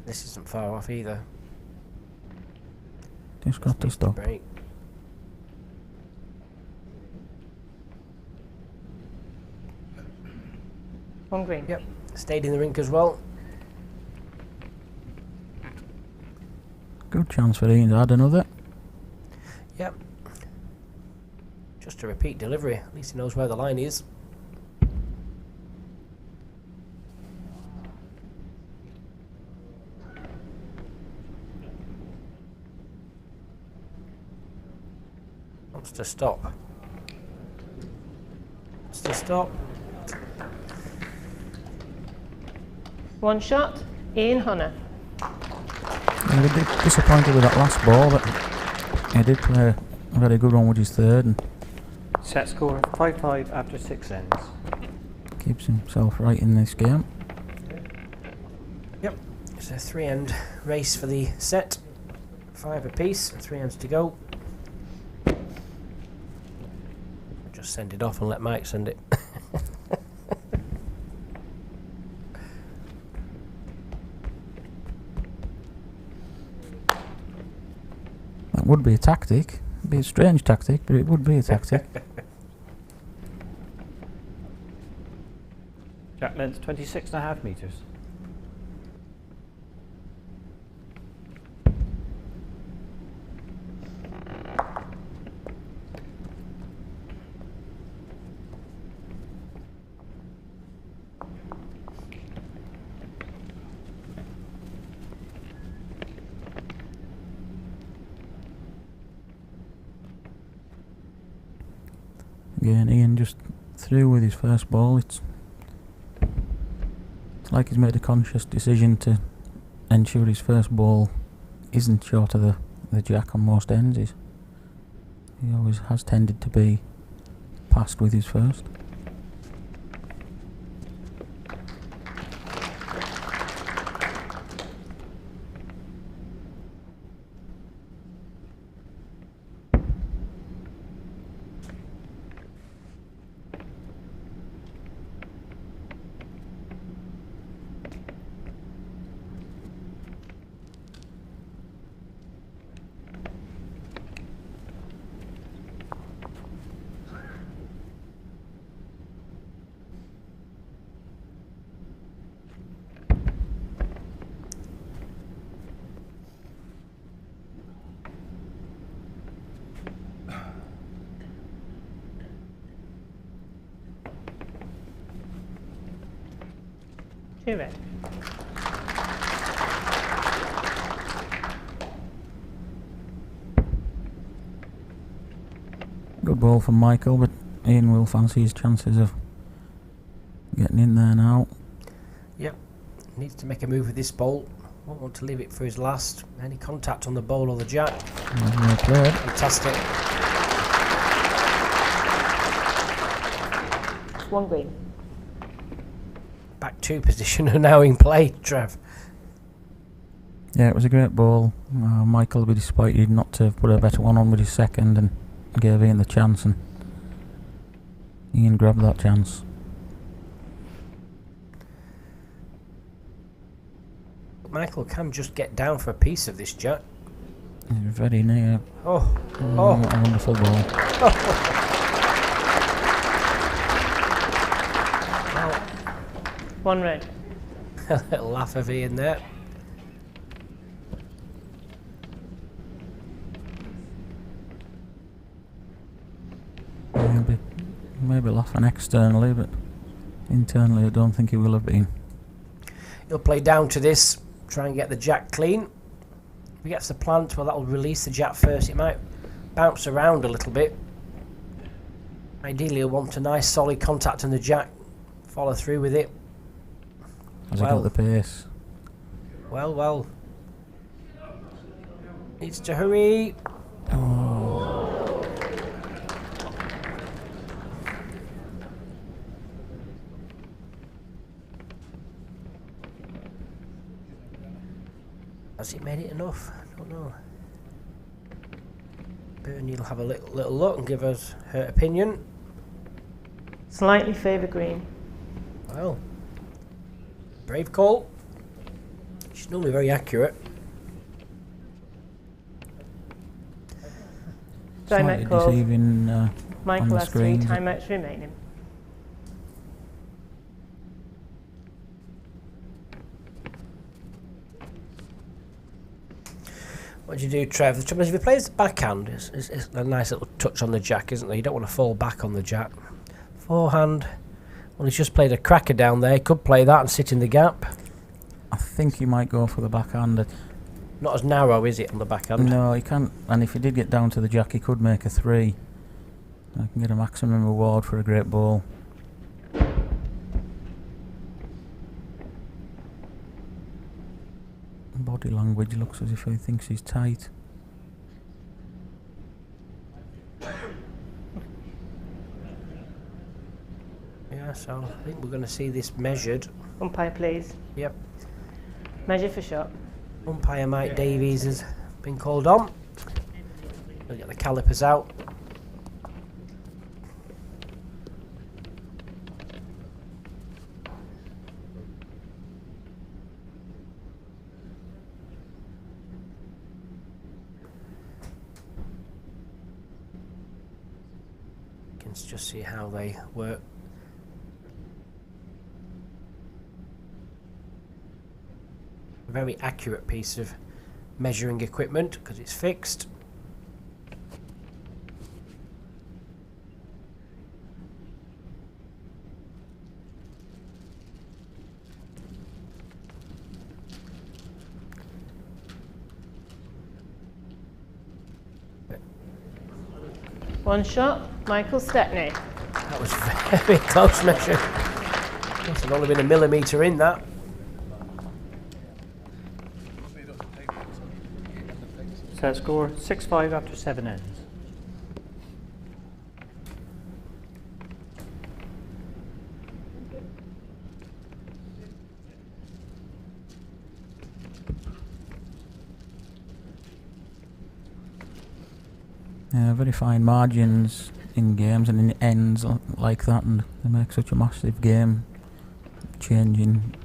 This isn't far off either. Just got to stop. Break. One green. Yep, stayed in the rink as well. Good chance for Ian to add another. Yep. Just a repeat delivery. At least he knows where the line is. Wants to stop. Still Stop. One shot, Ian Honnor. I'm a bit disappointed with that last ball, but he did play a very good one with his third and Set score 5-5 after 6 ends. keeps himself right in this game. Yep. It's a 3-end race for the set. 5 apiece, 3 ends to go. Just send it off and let Mike send it. That would be a tactic. It'd be a strange tactic, but it would be a tactic. Jack length 26.5 metres. Again, Ian just threw with his first ball. It's like he's made a conscious decision to ensure his first ball isn't short of the jack on most ends. He always has tended to be passed with his first. Two red. Good ball from Michael, but Ian will fancy his chances of getting in there now. Yep. Needs to make a move with this ball. Won't want to leave it for his last. Any contact on the ball or the jack. Well played. Fantastic. One green. Back 2 position are now in play, Trev. Yeah, it was a great ball. Michael will be disappointed not to have put a better one on with his second and gave Ian the chance, and Ian grabbed that chance. Michael can just get down for a piece of this jack. He's very near. Oh. What a wonderful ball. One red. A little laugh of Ian there. Maybe laughing externally, but internally I don't think he will have been. He'll play down to this, try and get the jack clean. If he gets the plant, well, that'll release the jack first. It might bounce around a little bit. Ideally, he'll want a nice solid contact on the jack. Follow through with it. Has he got the pace? Well. Needs to hurry. Has it made it enough? I don't know. Bernie will have a little look and give us her opinion. Slightly favour green. Well, brave call. She's normally very accurate. Slightly Timeout call. deceiving on Michael the has 3 screen. timeouts remaining. What do you do, Trev? The trouble is, if he plays the backhand, it's a nice little touch on the jack, isn't there? You don't want to fall back on the jack. Forehand, well, he's just played a cracker down there. He could play that and sit in the gap. I think he might go for the backhand. Not as narrow, is it, on the backhand? No, he can't. And if he did get down to the jack, he could make a 3. I can get a maximum reward for a great ball. body language looks as if he thinks he's tight. Yeah, so I think we're going to see this measured. Umpire, please. Yep. Measure for shot. Umpire Mike Davies has been called on. We'll get the calipers out. You can just see how they work. A very accurate piece of measuring equipment because it's fixed. One shot, Michael Stepney. That was very close measure. Must have only been a millimetre in that. Set score 6-5 after 7 ends. Very fine margins in games and in ends like that, and they make such a massive game changing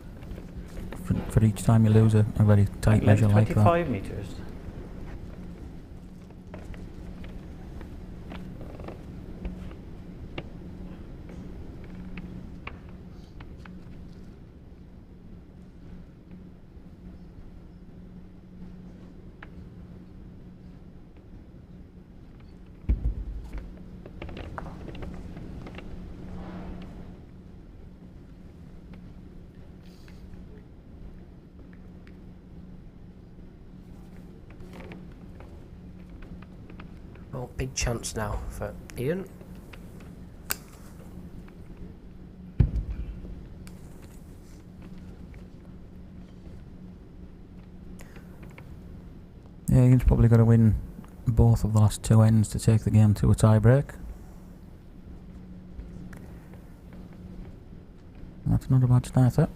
for each time you lose a very tight measure like that. 25 metres. Well, big chance now for Ian. Yeah, Ian's probably got to win both of the last 2 ends to take the game to a tie-break. That's not a bad start, that.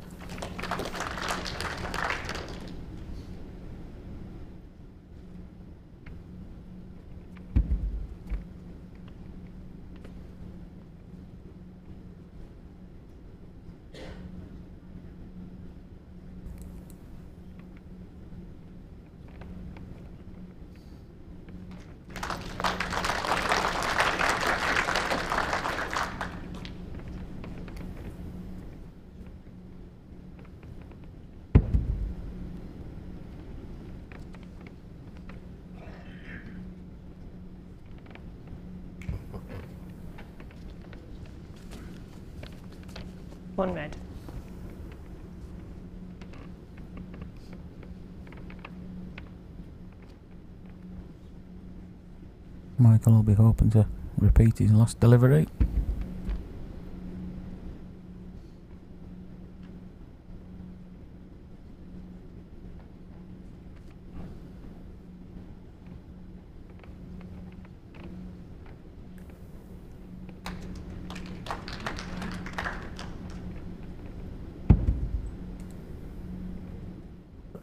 One red. Michael will be hoping to repeat his last delivery.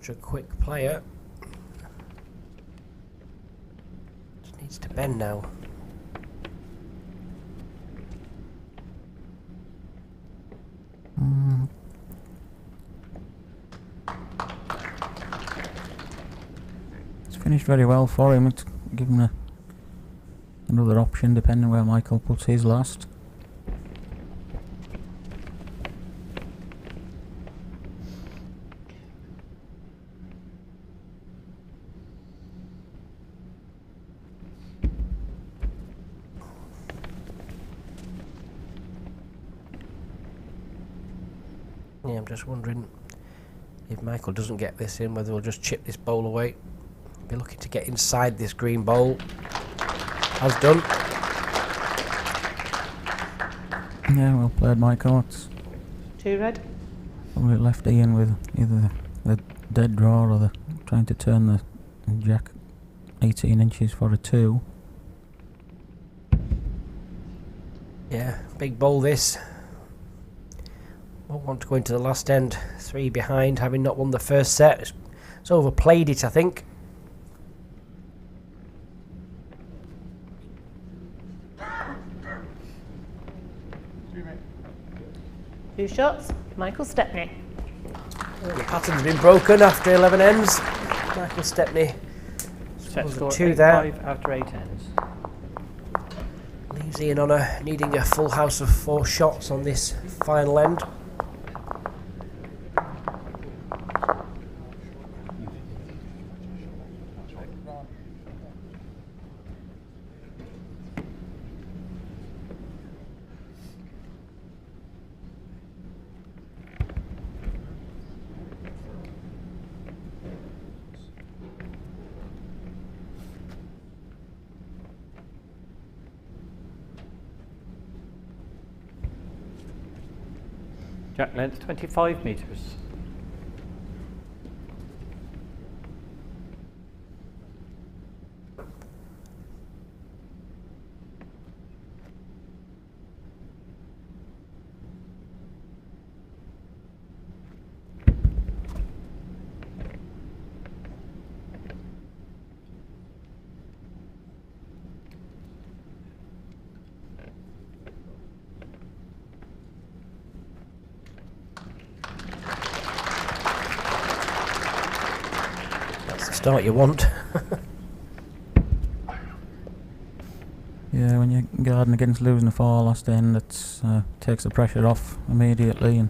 Such a quick player. Just needs to bend now. It's finished very well for him. It's given another option depending where Michael puts his last. Yeah, I'm just wondering if Michael doesn't get this in, whether he'll just chip this bowl away. Be looking to get inside this green bowl. Has done. Yeah, well played, Michael. It's Two red. probably left Ian with either the dead draw or the trying to turn the jack 18 inches for a 2. Yeah, big bowl this. Won't want to go into the last end 3 behind, having not won the first set. It's overplayed it, I think. Two shots, Michael Stepney. The pattern's been broken after 11 ends. Michael Stepney Set scores a score 2 there. 8-5 after 8 ends. Leaves Ian Honnor needing a full house of 4 shots on this final end. Jack length 25 metres. Start you want. Yeah, when you're guarding against losing a 4 last end, it takes the pressure off immediately, and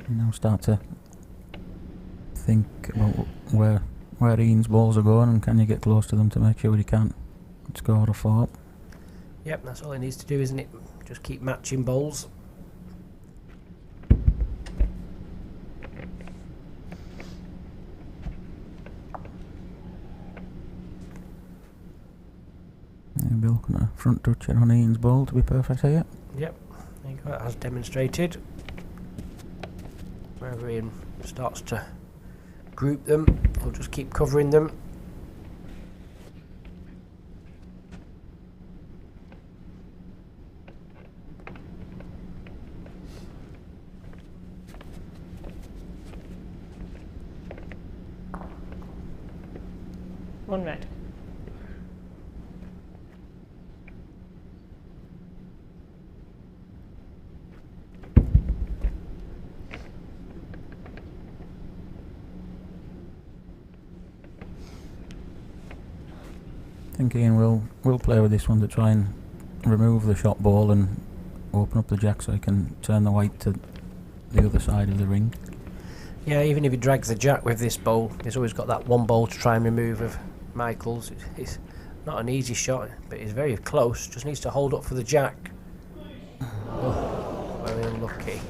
you know, start to think about where Ian's balls are going, and can you get close to them to make sure you can't score a 4. Yep, that's all he needs to do, isn't it? Just keep matching bowls. Maybe looking at a front toucher on Ian's ball to be perfect here. Yep, there you go, as demonstrated. Wherever Ian starts to group them, we'll just keep covering them. One red. I think Ian will play with this one to try and remove the shot ball and open up the jack so he can turn the white to the other side of the ring. Yeah, even if he drags the jack with this bowl, he's always got that one bowl to try and remove of Michael's. It's not an easy shot, but he's very close. Just needs to hold up for the jack. Oh, very unlucky.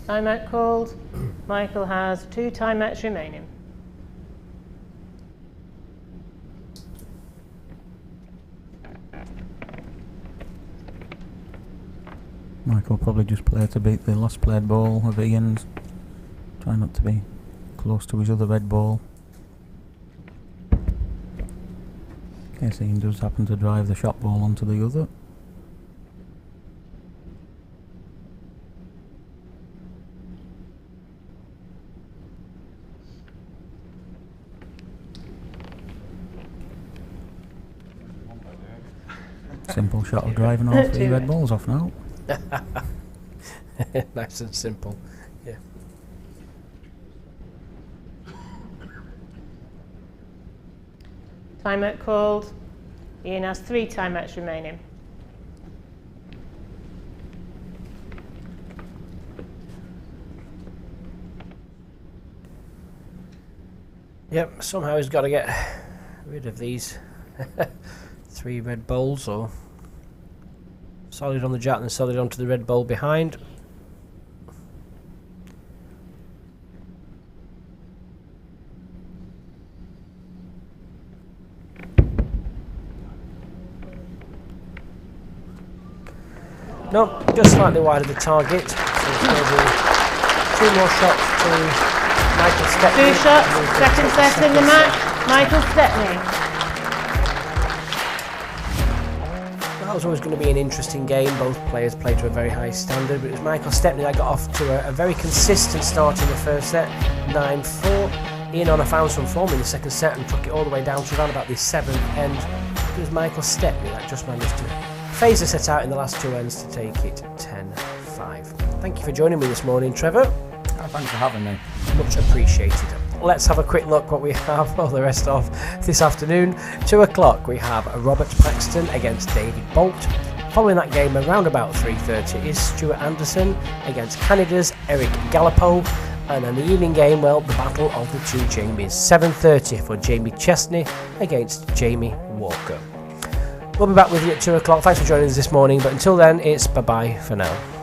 Timeout called. Michael has 2 timeouts remaining. Michael probably just play to beat the last played ball of Ian's. Try not to be close to his other red ball. In case Ian does happen to drive the shot ball onto the other. Simple shot of driving all 3 red balls off now. Nice and simple. Yeah. Timeout called. Ian has 3 timeouts remaining. Yep, somehow he's got to get rid of these 3 red bowls or Solid on the jack and solid onto the red ball behind. No, just slightly wide of the target. So it's going to be 2 more shots to Michael Stepney. 2 shots, second set in the match, Michael Stepney. That was always going to be an interesting game. Both players played to a very high standard, but it was Michael Stepney that got off to a very consistent start in the first set, 9-4. Ian Honnor found some form in the second set and took it all the way down to around about the 7th end. It was Michael Stepney that just managed to phase the set out in the last 2 ends to take it 10-5. Thank you for joining me this morning, Trevor. Oh, thanks for having me. Much appreciated. Let's have a quick look what we have for the rest of this afternoon. 2 o'clock we have Robert Paxton against David Bolt. Following that game around about 3:30 is Stuart Anderson against Canada's Eric Gallipo. And in the evening game, well, the battle of the 2 Jamies. 7:30 for Jamie Chesney against Jamie Walker. We'll be back with you at 2 o'clock. Thanks for joining us this morning, but until then, it's bye-bye for now.